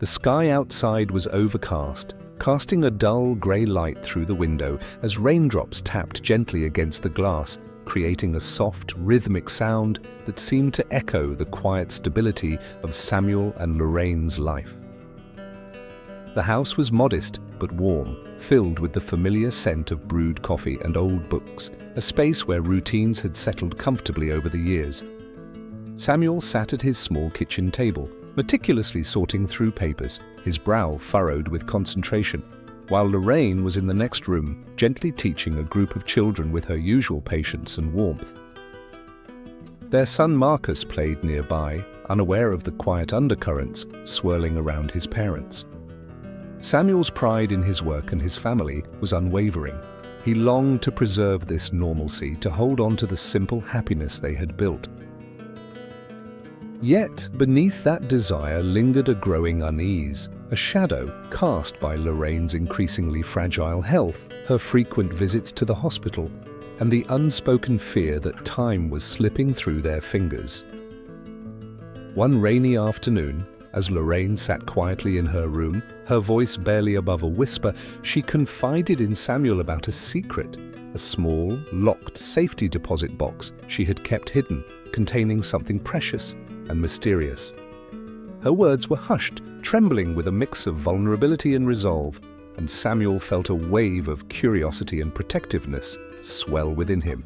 The sky outside was overcast, casting a dull grey light through the window as raindrops tapped gently against the glass, creating a soft, rhythmic sound that seemed to echo the quiet stability of Samuel and Lorraine's life. The house was modest but warm, filled with the familiar scent of brewed coffee and old books, a space where routines had settled comfortably over the years. Samuel sat at his small kitchen table, meticulously sorting through papers, his brow furrowed with concentration, while Lorraine was in the next room, gently teaching a group of children with her usual patience and warmth. Their son Marcus played nearby, unaware of the quiet undercurrents swirling around his parents. Samuel's pride in his work and his family was unwavering. He longed to preserve this normalcy, to hold on to the simple happiness they had built. Yet, beneath that desire lingered a growing unease, a shadow cast by Lorraine's increasingly fragile health, her frequent visits to the hospital, and the unspoken fear that time was slipping through their fingers. One rainy afternoon, as Lorraine sat quietly in her room, her voice barely above a whisper, she confided in Samuel about a secret, a small, locked safety deposit box she had kept hidden, containing something precious and mysterious. Her words were hushed, trembling with a mix of vulnerability and resolve, and Samuel felt a wave of curiosity and protectiveness swell within him.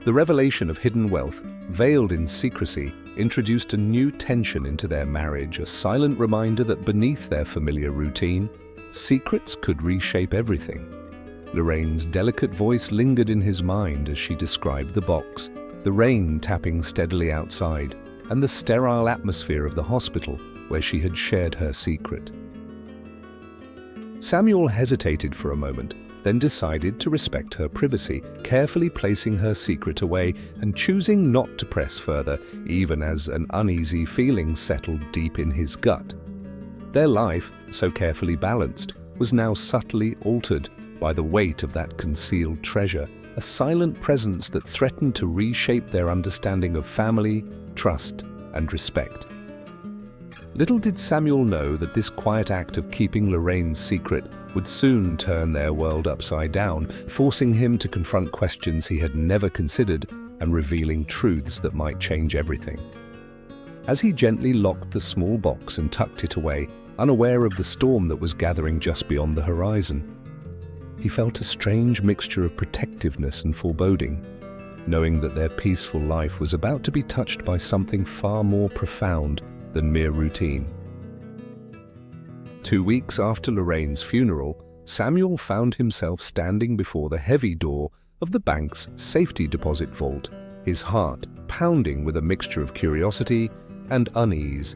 The revelation of hidden wealth, veiled in secrecy, introduced a new tension into their marriage, a silent reminder that beneath their familiar routine, secrets could reshape everything. Lorraine's delicate voice lingered in his mind as she described the box, the rain tapping steadily outside, and the sterile atmosphere of the hospital where she had shared her secret. Samuel hesitated for a moment, then decided to respect her privacy, carefully placing her secret away and choosing not to press further, even as an uneasy feeling settled deep in his gut. Their life, so carefully balanced, was now subtly altered by the weight of that concealed treasure, a silent presence that threatened to reshape their understanding of family, trust, and respect. Little did Samuel know that this quiet act of keeping Lorraine's secret would soon turn their world upside down, forcing him to confront questions he had never considered and revealing truths that might change everything. As he gently locked the small box and tucked it away, unaware of the storm that was gathering just beyond the horizon, he felt a strange mixture of protectiveness and foreboding, knowing that their peaceful life was about to be touched by something far more profound than mere routine. 2 weeks after Lorraine's funeral, Samuel found himself standing before the heavy door of the bank's safety deposit vault, his heart pounding with a mixture of curiosity and unease.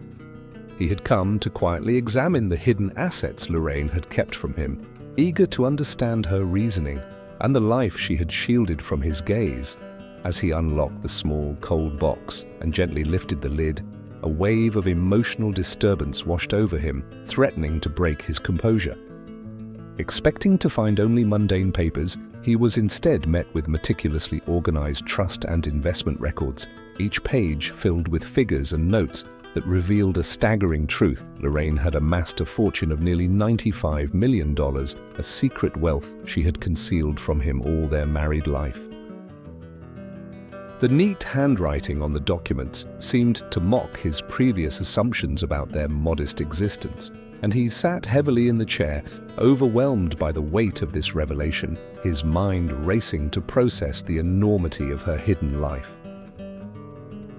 He had come to quietly examine the hidden assets Lorraine had kept from him, eager to understand her reasoning and the life she had shielded from his gaze. As he unlocked the small, cold box and gently lifted the lid, a wave of emotional disturbance washed over him, threatening to break his composure. Expecting to find only mundane papers, he was instead met with meticulously organized trust and investment records, each page filled with figures and notes that revealed a staggering truth. Lorraine had amassed a fortune of nearly $95 million, a secret wealth she had concealed from him all their married life. The neat handwriting on the documents seemed to mock his previous assumptions about their modest existence, and he sat heavily in the chair, overwhelmed by the weight of this revelation, his mind racing to process the enormity of her hidden life.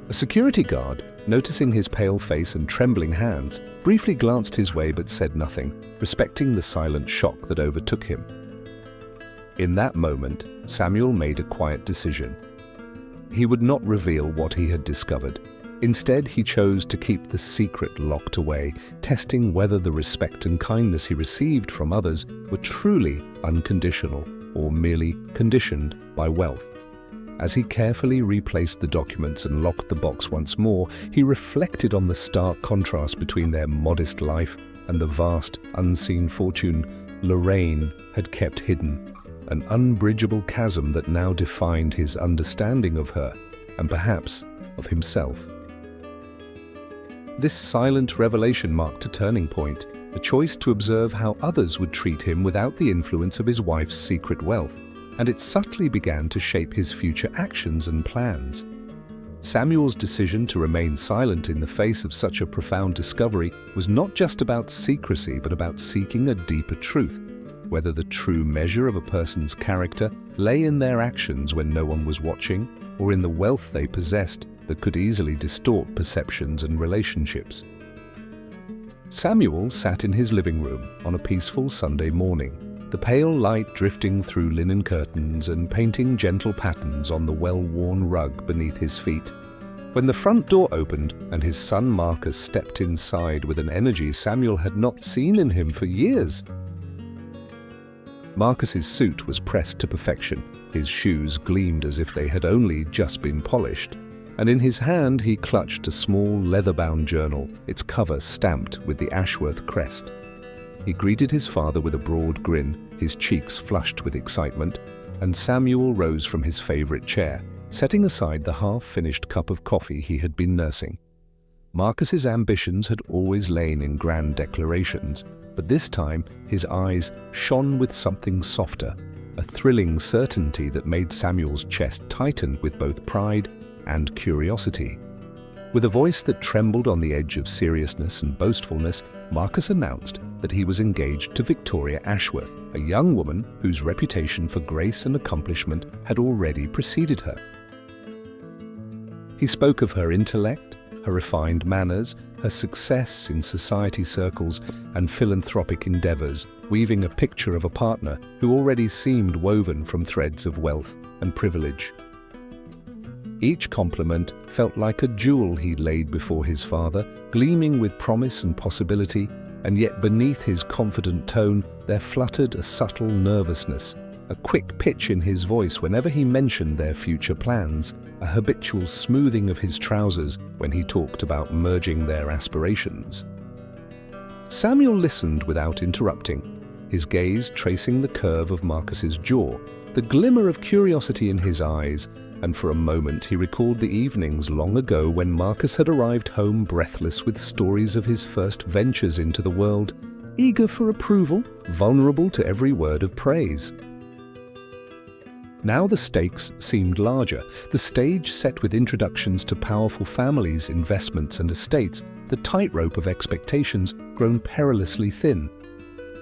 A security guard, noticing his pale face and trembling hands, briefly glanced his way but said nothing, respecting the silent shock that overtook him. In that moment, Samuel made a quiet decision. He would not reveal what he had discovered. Instead, he chose to keep the secret locked away, testing whether the respect and kindness he received from others were truly unconditional or merely conditioned by wealth. As he carefully replaced the documents and locked the box once more, he reflected on the stark contrast between their modest life and the vast, unseen fortune Lorraine had kept hidden. An unbridgeable chasm that now defined his understanding of her and perhaps of himself. This silent revelation marked a turning point, a choice to observe how others would treat him without the influence of his wife's secret wealth, and it subtly began to shape his future actions and plans. Samuel's decision to remain silent in the face of such a profound discovery was not just about secrecy, but about seeking a deeper truth, whether the true measure of a person's character lay in their actions when no one was watching, or in the wealth they possessed that could easily distort perceptions and relationships. Samuel sat in his living room on a peaceful Sunday morning, the pale light drifting through linen curtains and painting gentle patterns on the well-worn rug beneath his feet. When the front door opened and his son Marcus stepped inside with an energy Samuel had not seen in him for years. Marcus's suit was pressed to perfection, his shoes gleamed as if they had only just been polished, and in his hand he clutched a small leather-bound journal, its cover stamped with the Ashworth crest. He greeted his father with a broad grin, his cheeks flushed with excitement, and Samuel rose from his favorite chair, setting aside the half-finished cup of coffee he had been nursing. Marcus's ambitions had always lain in grand declarations, but this time his eyes shone with something softer, a thrilling certainty that made Samuel's chest tighten with both pride and curiosity. With a voice that trembled on the edge of seriousness and boastfulness, Marcus announced that he was engaged to Victoria Ashworth, a young woman whose reputation for grace and accomplishment had already preceded her. He spoke of her intellect, her refined manners, her success in society circles and philanthropic endeavors, weaving a picture of a partner who already seemed woven from threads of wealth and privilege. Each compliment felt like a jewel he laid before his father, gleaming with promise and possibility, and yet beneath his confident tone there fluttered a subtle nervousness, a quick pitch in his voice whenever he mentioned their future plans, a habitual smoothing of his trousers when he talked about merging their aspirations. Samuel listened without interrupting, his gaze tracing the curve of Marcus's jaw, the glimmer of curiosity in his eyes, and for a moment he recalled the evenings long ago when Marcus had arrived home breathless with stories of his first ventures into the world, eager for approval, vulnerable to every word of praise. Now the stakes seemed larger, the stage set with introductions to powerful families, investments and estates, the tightrope of expectations grown perilously thin.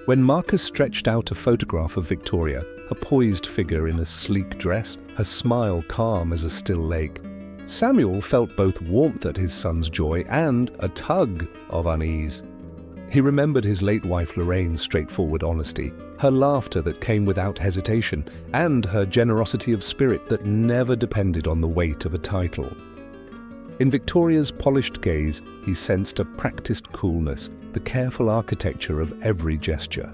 When Marcus stretched out a photograph of Victoria, a poised figure in a sleek dress, her smile calm as a still lake, Samuel felt both warmth at his son's joy and a tug of unease. He remembered his late wife Lorraine's straightforward honesty, her laughter that came without hesitation, and her generosity of spirit that never depended on the weight of a title. In Victoria's polished gaze, he sensed a practiced coolness, the careful architecture of every gesture.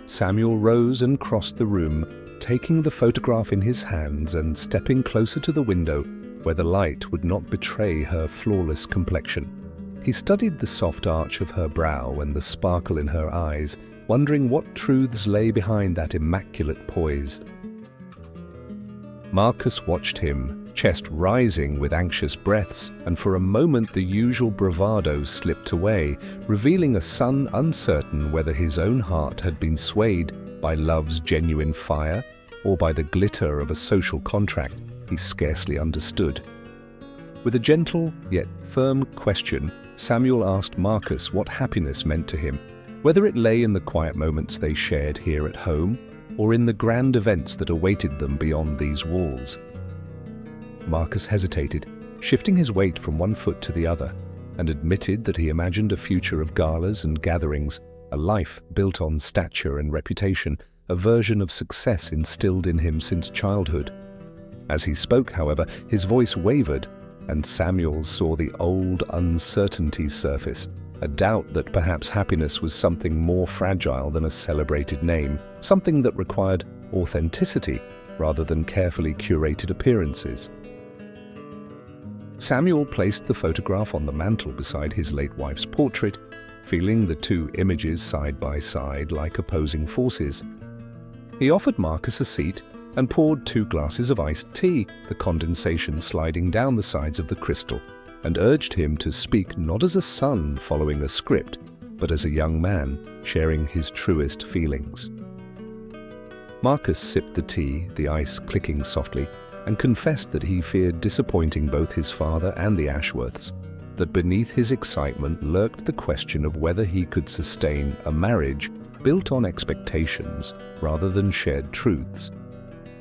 Samuel rose and crossed the room, taking the photograph in his hands and stepping closer to the window where the light would not betray her flawless complexion. He studied the soft arch of her brow and the sparkle in her eyes, wondering what truths lay behind that immaculate poise. Marcus watched him, chest rising with anxious breaths, and for a moment the usual bravado slipped away, revealing a son uncertain whether his own heart had been swayed by love's genuine fire or by the glitter of a social contract he scarcely understood. With a gentle yet firm question, Samuel asked Marcus what happiness meant to him, whether it lay in the quiet moments they shared here at home or in the grand events that awaited them beyond these walls. Marcus hesitated, shifting his weight from one foot to the other, and admitted that he imagined a future of galas and gatherings, a life built on stature and reputation, a version of success instilled in him since childhood. As he spoke, however, his voice wavered, and Samuel saw the old uncertainty surface, a doubt that perhaps happiness was something more fragile than a celebrated name, something that required authenticity rather than carefully curated appearances. Samuel placed the photograph on the mantel beside his late wife's portrait, feeling the two images side by side like opposing forces. He offered Marcus a seat and poured 2 glasses of iced tea, the condensation sliding down the sides of the crystal. and urged him to speak not as a son following a script, but as a young man sharing his truest feelings. Marcus sipped the tea, the ice clicking softly, and confessed that he feared disappointing both his father and the Ashworths, that beneath his excitement lurked the question of whether he could sustain a marriage built on expectations rather than shared truths.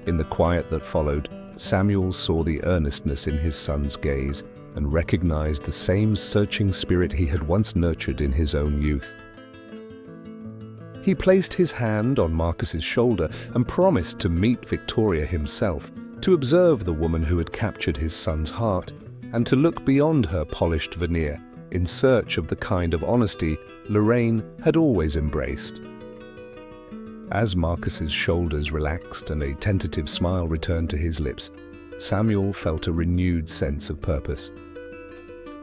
In the quiet that followed, Samuel saw the earnestness in his son's gaze and recognized the same searching spirit he had once nurtured in his own youth. He placed his hand on Marcus's shoulder and promised to meet Victoria himself, to observe the woman who had captured his son's heart, and to look beyond her polished veneer in search of the kind of honesty Lorraine had always embraced. As Marcus's shoulders relaxed and a tentative smile returned to his lips, Samuel felt a renewed sense of purpose.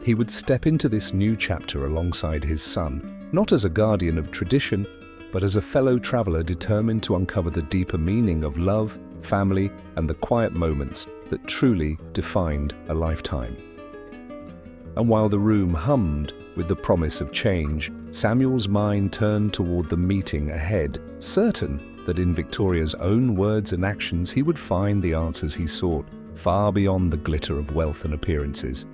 He would step into this new chapter alongside his son, not as a guardian of tradition, but as a fellow traveler determined to uncover the deeper meaning of love, family, and the quiet moments that truly defined a lifetime. And while the room hummed with the promise of change, Samuel's mind turned toward the meeting ahead, certain that in Victoria's own words and actions he would find the answers he sought, far beyond the glitter of wealth and appearances.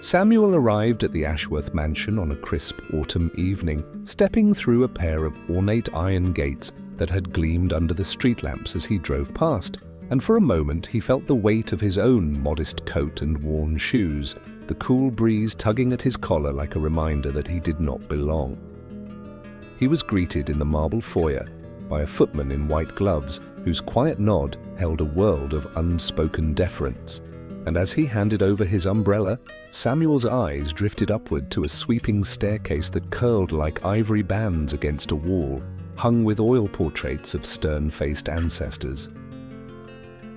Samuel arrived at the Ashworth mansion on a crisp autumn evening, stepping through a pair of ornate iron gates that had gleamed under the street lamps as he drove past, and for a moment he felt the weight of his own modest coat and worn shoes, the cool breeze tugging at his collar like a reminder that he did not belong. He was greeted in the marble foyer by a footman in white gloves whose quiet nod held a world of unspoken deference, and as he handed over his umbrella, Samuel's eyes drifted upward to a sweeping staircase that curled like ivory bands against a wall, hung with oil portraits of stern-faced ancestors.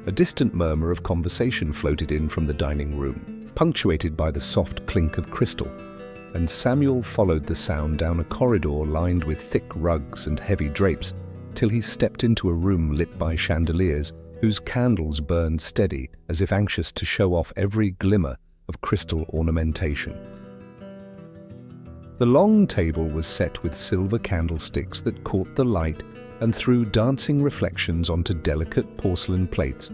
A distant murmur of conversation floated in from the dining room, punctuated by the soft clink of crystal, and Samuel followed the sound down a corridor lined with thick rugs and heavy drapes, till he stepped into a room lit by chandeliers whose candles burned steady as if anxious to show off every glimmer of crystal ornamentation. The long table was set with silver candlesticks that caught the light and threw dancing reflections onto delicate porcelain plates,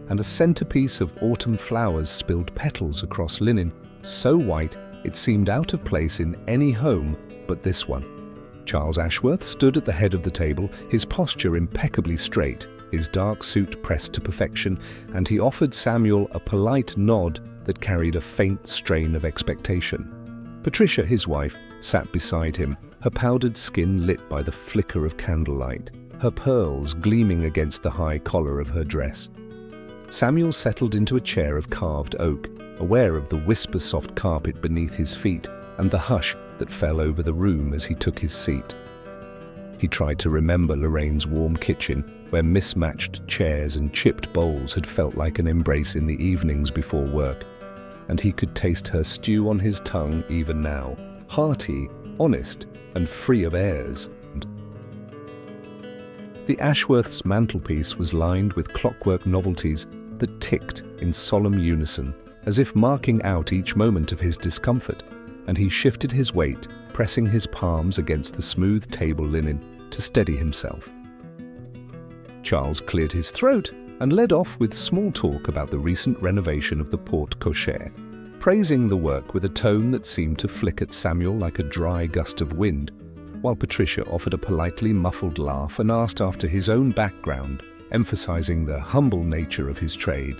and a centerpiece of autumn flowers spilled petals across linen, so white it seemed out of place in any home but this one. Charles Ashworth stood at the head of the table, his posture impeccably straight, his dark suit pressed to perfection, and he offered Samuel a polite nod that carried a faint strain of expectation. Patricia, his wife, sat beside him, her powdered skin lit by the flicker of candlelight, her pearls gleaming against the high collar of her dress. Samuel settled into a chair of carved oak, aware of the whisper-soft carpet beneath his feet and the hush that fell over the room as he took his seat. He tried to remember Lorraine's warm kitchen, where mismatched chairs and chipped bowls had felt like an embrace in the evenings before work, and he could taste her stew on his tongue even now, hearty, honest, and free of airs. The Ashworths' mantelpiece was lined with clockwork novelties that ticked in solemn unison, as if marking out each moment of his discomfort, and he shifted his weight, pressing his palms against the smooth table linen to steady himself. Charles cleared his throat and led off with small talk about the recent renovation of the porte cochere, praising the work with a tone that seemed to flick at Samuel like a dry gust of wind, while Patricia offered a politely muffled laugh and asked after his own background, emphasizing the humble nature of his trade.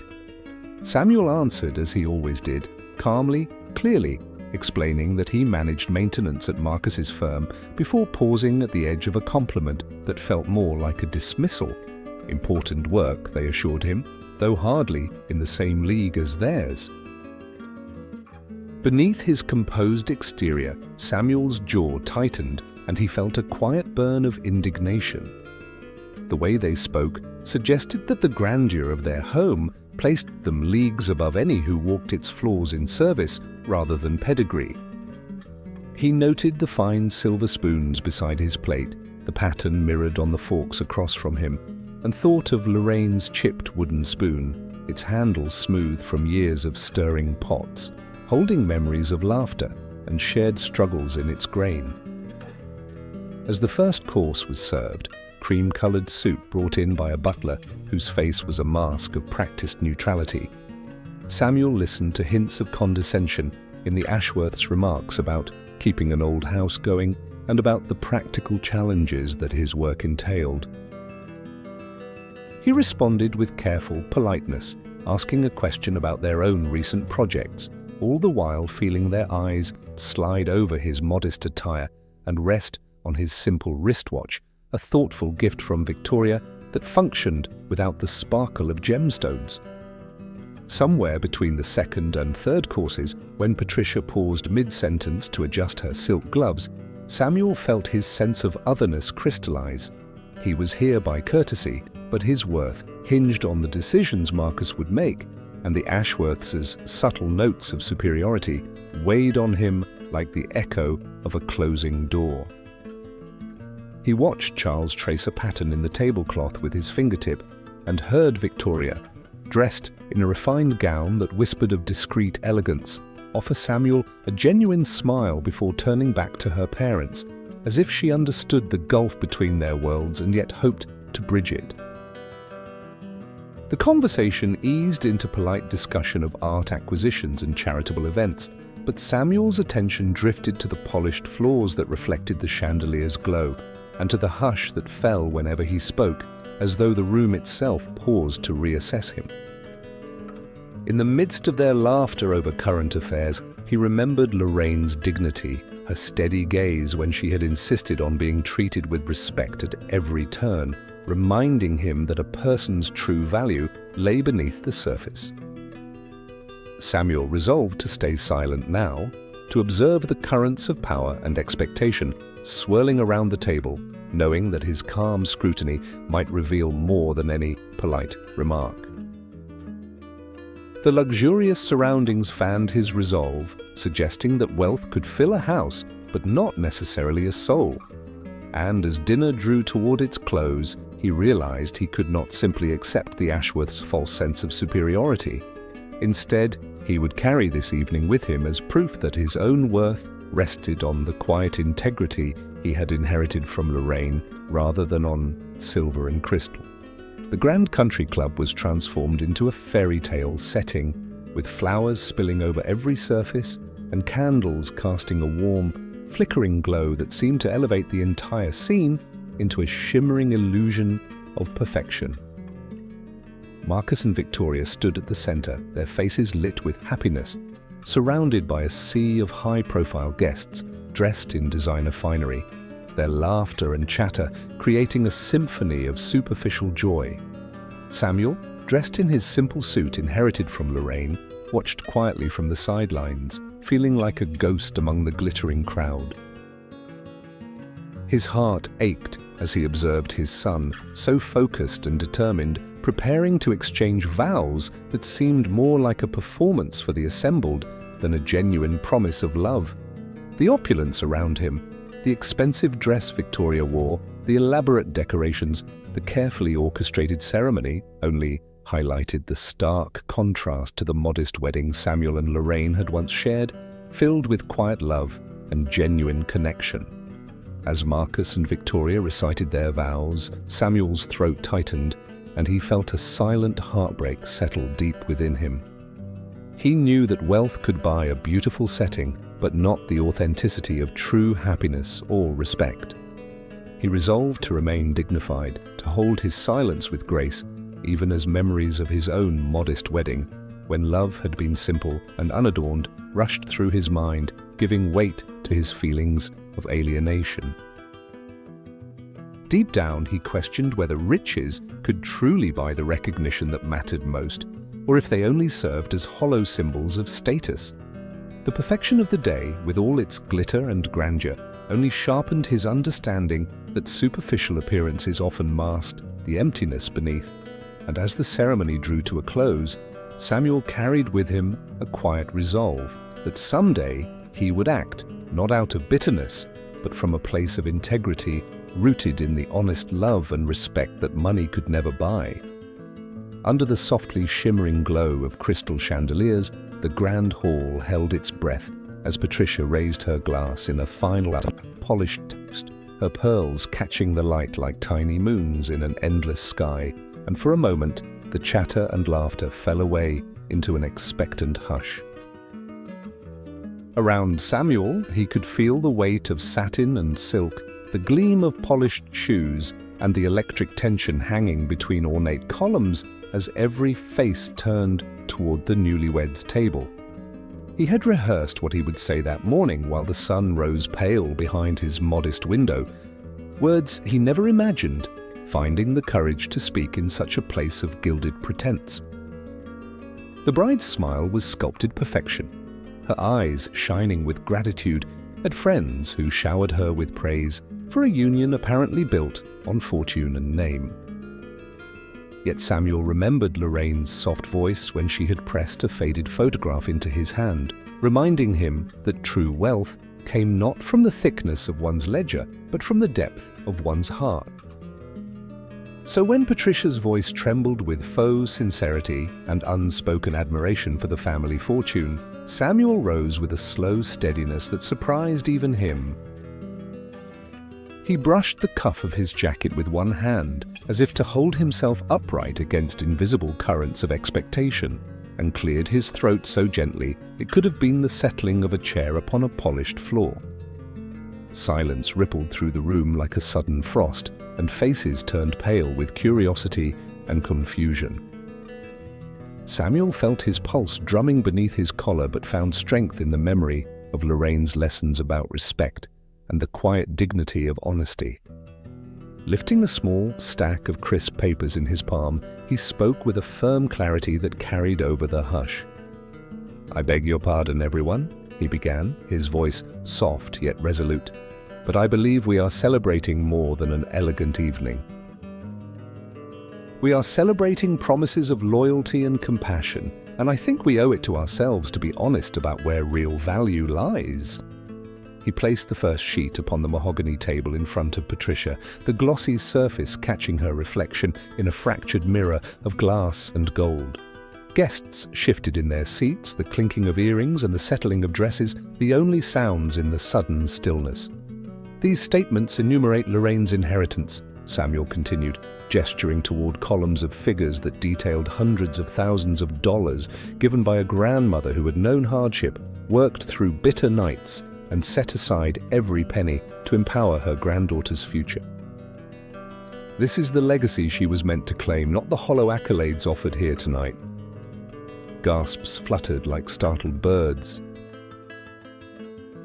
Samuel answered as he always did, calmly, clearly, explaining that he managed maintenance at Marcus's firm before pausing at the edge of a compliment that felt more like a dismissal. Important work, they assured him, though hardly in the same league as theirs. Beneath his composed exterior, Samuel's jaw tightened, and he felt a quiet burn of indignation. The way they spoke suggested that the grandeur of their home placed them leagues above any who walked its floors in service rather than pedigree. He noted the fine silver spoons beside his plate, the pattern mirrored on the forks across from him, and thought of Lorraine's chipped wooden spoon, its handle smooth from years of stirring pots, holding memories of laughter and shared struggles in its grain. As the first course was served, cream-colored soup brought in by a butler whose face was a mask of practiced neutrality, Samuel listened to hints of condescension in the Ashworths' remarks about keeping an old house going and about the practical challenges that his work entailed. He responded with careful politeness, asking a question about their own recent projects, all the while feeling their eyes slide over his modest attire and rest on his simple wristwatch, a thoughtful gift from Victoria that functioned without the sparkle of gemstones. Somewhere between the second and third courses, when Patricia paused mid-sentence to adjust her silk gloves, Samuel felt his sense of otherness crystallize. He was here by courtesy, but his worth hinged on the decisions Marcus would make, and the Ashworths' subtle notes of superiority weighed on him like the echo of a closing door. He watched Charles trace a pattern in the tablecloth with his fingertip and heard Victoria, dressed in a refined gown that whispered of discreet elegance, offer Samuel a genuine smile before turning back to her parents, as if she understood the gulf between their worlds and yet hoped to bridge it. The conversation eased into polite discussion of art acquisitions and charitable events, but Samuel's attention drifted to the polished floors that reflected the chandelier's glow, and to the hush that fell whenever he spoke, as though the room itself paused to reassess him. In the midst of their laughter over current affairs, he remembered Lorraine's dignity, her steady gaze when she had insisted on being treated with respect at every turn, reminding him that a person's true value lay beneath the surface. Samuel resolved to stay silent now, to observe the currents of power and expectation swirling around the table, knowing that his calm scrutiny might reveal more than any polite remark. The luxurious surroundings fanned his resolve, suggesting that wealth could fill a house, but not necessarily a soul. And as dinner drew toward its close, he realized he could not simply accept the Ashworths' false sense of superiority. Instead, he would carry this evening with him as proof that his own worth rested on the quiet integrity he had inherited from Lorraine rather than on silver and crystal. The Grand Country Club was transformed into a fairy tale setting, with flowers spilling over every surface and candles casting a warm, flickering glow that seemed to elevate the entire scene into a shimmering illusion of perfection. Marcus and Victoria stood at the center, their faces lit with happiness, surrounded by a sea of high-profile guests dressed in designer finery, their laughter and chatter creating a symphony of superficial joy. Samuel, dressed in his simple suit inherited from Lorraine, watched quietly from the sidelines, feeling like a ghost among the glittering crowd. His heart ached as he observed his son, so focused and determined, preparing to exchange vows that seemed more like a performance for the assembled than a genuine promise of love. The opulence around him, the expensive dress Victoria wore, the elaborate decorations, the carefully orchestrated ceremony only highlighted the stark contrast to the modest wedding Samuel and Lorraine had once shared, filled with quiet love and genuine connection. As Marcus and Victoria recited their vows, Samuel's throat tightened, and he felt a silent heartbreak settle deep within him. He knew that wealth could buy a beautiful setting, but not the authenticity of true happiness or respect. He resolved to remain dignified, to hold his silence with grace, even as memories of his own modest wedding, when love had been simple and unadorned, rushed through his mind, giving weight to his feelings of alienation. Deep down, he questioned whether riches could truly buy the recognition that mattered most, or if they only served as hollow symbols of status. The perfection of the day, with all its glitter and grandeur, only sharpened his understanding that superficial appearances often masked the emptiness beneath. And as the ceremony drew to a close, Samuel carried with him a quiet resolve that someday he would act, not out of bitterness, but from a place of integrity rooted in the honest love and respect that money could never buy. Under the softly shimmering glow of crystal chandeliers, the grand hall held its breath as Patricia raised her glass in a final polished toast, her pearls catching the light like tiny moons in an endless sky, and for a moment, the chatter and laughter fell away into an expectant hush. Around Samuel, he could feel the weight of satin and silk, the gleam of polished shoes, and the electric tension hanging between ornate columns as every face turned toward the newlyweds' table. He had rehearsed what he would say that morning while the sun rose pale behind his modest window, words he never imagined, finding the courage to speak in such a place of gilded pretense. The bride's smile was sculpted perfection, her eyes shining with gratitude at friends who showered her with praise for a union apparently built on fortune and name. Yet Samuel remembered Lorraine's soft voice when she had pressed a faded photograph into his hand, reminding him that true wealth came not from the thickness of one's ledger, but from the depth of one's heart. So when Patricia's voice trembled with faux sincerity and unspoken admiration for the family fortune, Samuel rose with a slow steadiness that surprised even him. He brushed the cuff of his jacket with one hand, as if to hold himself upright against invisible currents of expectation, and cleared his throat so gently it could have been the settling of a chair upon a polished floor. Silence rippled through the room like a sudden frost, and faces turned pale with curiosity and confusion. Samuel felt his pulse drumming beneath his collar, but found strength in the memory of Lorraine's lessons about respect and the quiet dignity of honesty. Lifting the small stack of crisp papers in his palm, he spoke with a firm clarity that carried over the hush. "I beg your pardon, everyone," he began, his voice soft yet resolute, "but I believe we are celebrating more than an elegant evening. We are celebrating promises of loyalty and compassion, and I think we owe it to ourselves to be honest about where real value lies." He placed the first sheet upon the mahogany table in front of Patricia, the glossy surface catching her reflection in a fractured mirror of glass and gold. Guests shifted in their seats, the clinking of earrings and the settling of dresses, the only sounds in the sudden stillness. "These statements enumerate Lorraine's inheritance," Samuel continued, gesturing toward columns of figures that detailed hundreds of thousands of dollars given by a grandmother who had known hardship, worked through bitter nights, and set aside every penny to empower her granddaughter's future. "This is the legacy she was meant to claim, not the hollow accolades offered here tonight." Gasps fluttered like startled birds.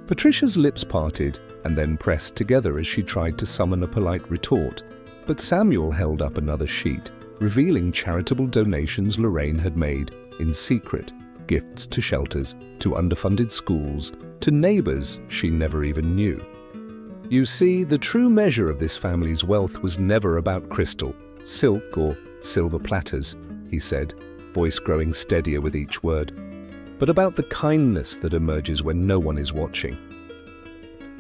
Patricia's lips parted and then pressed together as she tried to summon a polite retort, but Samuel held up another sheet, revealing charitable donations Lorraine had made in secret, gifts to shelters, to underfunded schools, to neighbors she never even knew. "You see, the true measure of this family's wealth was never about crystal, silk, or silver platters," he said, voice growing steadier with each word, "but about the kindness that emerges when no one is watching."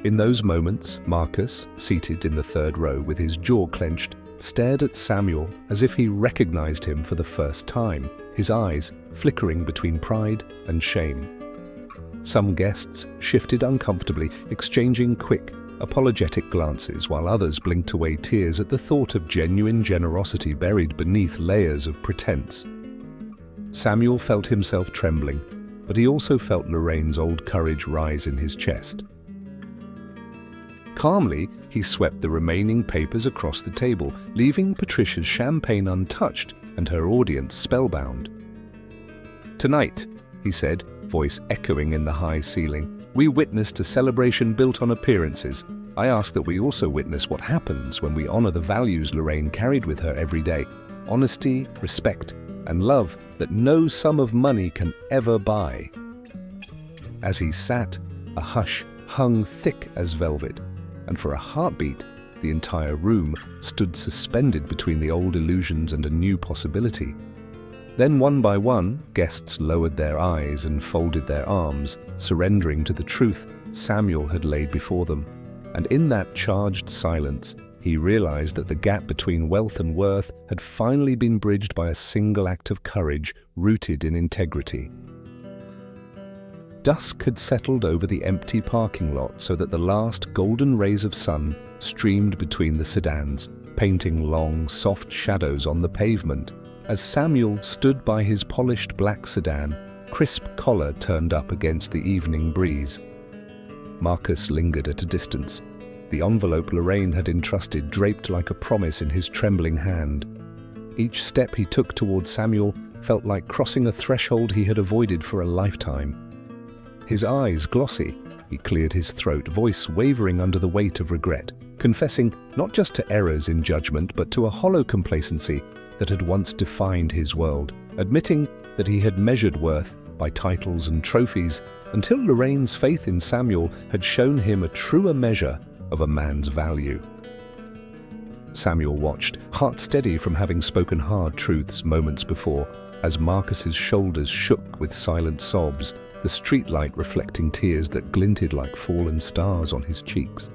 In those moments, Marcus, seated in the third row with his jaw clenched, stared at Samuel as if he recognized him for the first time, his eyes flickering between pride and shame. Some guests shifted uncomfortably, exchanging quick, apologetic glances, while others blinked away tears at the thought of genuine generosity buried beneath layers of pretense. Samuel felt himself trembling, but he also felt Lorraine's old courage rise in his chest. Calmly, he swept the remaining papers across the table, leaving Patricia's champagne untouched and her audience spellbound. "Tonight," he said, voice echoing in the high ceiling, "we witnessed a celebration built on appearances. I ask that we also witness what happens when we honor the values Lorraine carried with her every day: honesty, respect, and love that no sum of money can ever buy." As he sat, a hush hung thick as velvet, and for a heartbeat, the entire room stood suspended between the old illusions and a new possibility. Then one by one, guests lowered their eyes and folded their arms, surrendering to the truth Samuel had laid before them. And in that charged silence, He realized that the gap between wealth and worth had finally been bridged by a single act of courage rooted in integrity. Dusk had settled over the empty parking lot so that the last golden rays of sun streamed between the sedans, painting long, soft shadows on the pavement. As Samuel stood by his polished black sedan, crisp collar turned up against the evening breeze. Marcus lingered at a distance, the envelope Lorraine had entrusted draped like a promise in his trembling hand. Each step he took towards Samuel felt like crossing a threshold he had avoided for a lifetime. His eyes glossy, he cleared his throat, voice wavering under the weight of regret, confessing not just to errors in judgment but to a hollow complacency that had once defined his world, admitting that he had measured worth by titles and trophies until Lorraine's faith in Samuel had shown him a truer measure of a man's value. Samuel watched, heart steady from having spoken hard truths moments before, as Marcus's shoulders shook with silent sobs, the streetlight reflecting tears that glinted like fallen stars on his cheeks.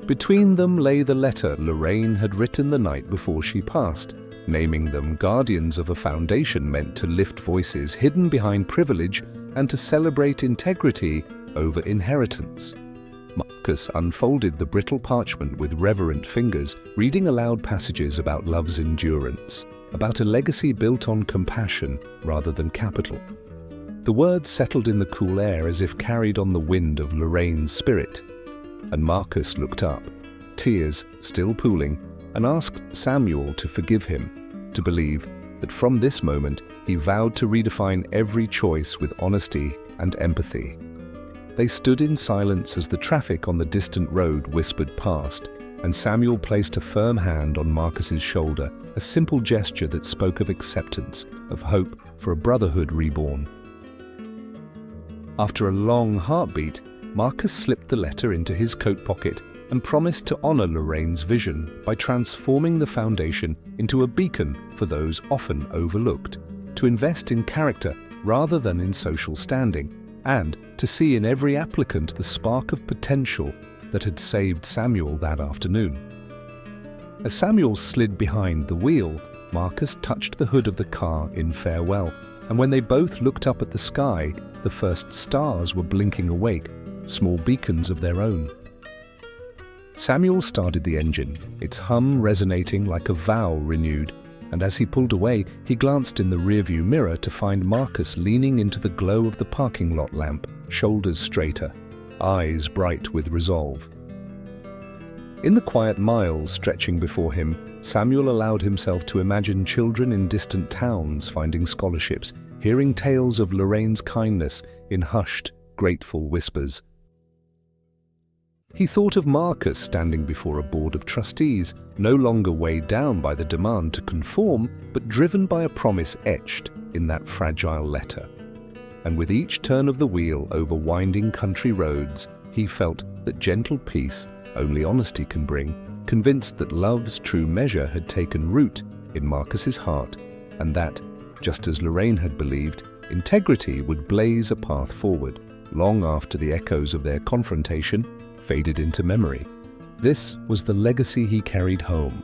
Between them lay the letter Lorraine had written the night before she passed, naming them guardians of a foundation meant to lift voices hidden behind privilege and to celebrate integrity over inheritance. Marcus unfolded the brittle parchment with reverent fingers, reading aloud passages about love's endurance, about a legacy built on compassion rather than capital. The words settled in the cool air as if carried on the wind of Lorraine's spirit, and Marcus looked up, tears still pooling, and asked Samuel to forgive him, to believe that from this moment he vowed to redefine every choice with honesty and empathy. They stood in silence as the traffic on the distant road whispered past, and Samuel placed a firm hand on Marcus's shoulder, a simple gesture that spoke of acceptance, of hope for a brotherhood reborn. After a long heartbeat, Marcus slipped the letter into his coat pocket and promised to honor Lorraine's vision by transforming the foundation into a beacon for those often overlooked, to invest in character rather than in social standing, and to see in every applicant the spark of potential that had saved Samuel that afternoon. As Samuel slid behind the wheel, Marcus touched the hood of the car in farewell, and when they both looked up at the sky, the first stars were blinking awake, small beacons of their own. Samuel started the engine, its hum resonating like a vow renewed, and as he pulled away, he glanced in the rearview mirror to find Marcus leaning into the glow of the parking lot lamp, shoulders straighter, eyes bright with resolve. In the quiet miles stretching before him, Samuel allowed himself to imagine children in distant towns finding scholarships, hearing tales of Lorraine's kindness in hushed, grateful whispers. He thought of Marcus standing before a board of trustees, no longer weighed down by the demand to conform, but driven by a promise etched in that fragile letter. And with each turn of the wheel over winding country roads, he felt that gentle peace only honesty can bring, convinced that love's true measure had taken root in Marcus's heart, and that, just as Lorraine had believed, integrity would blaze a path forward, long after the echoes of their confrontation faded into memory. This was the legacy he carried home,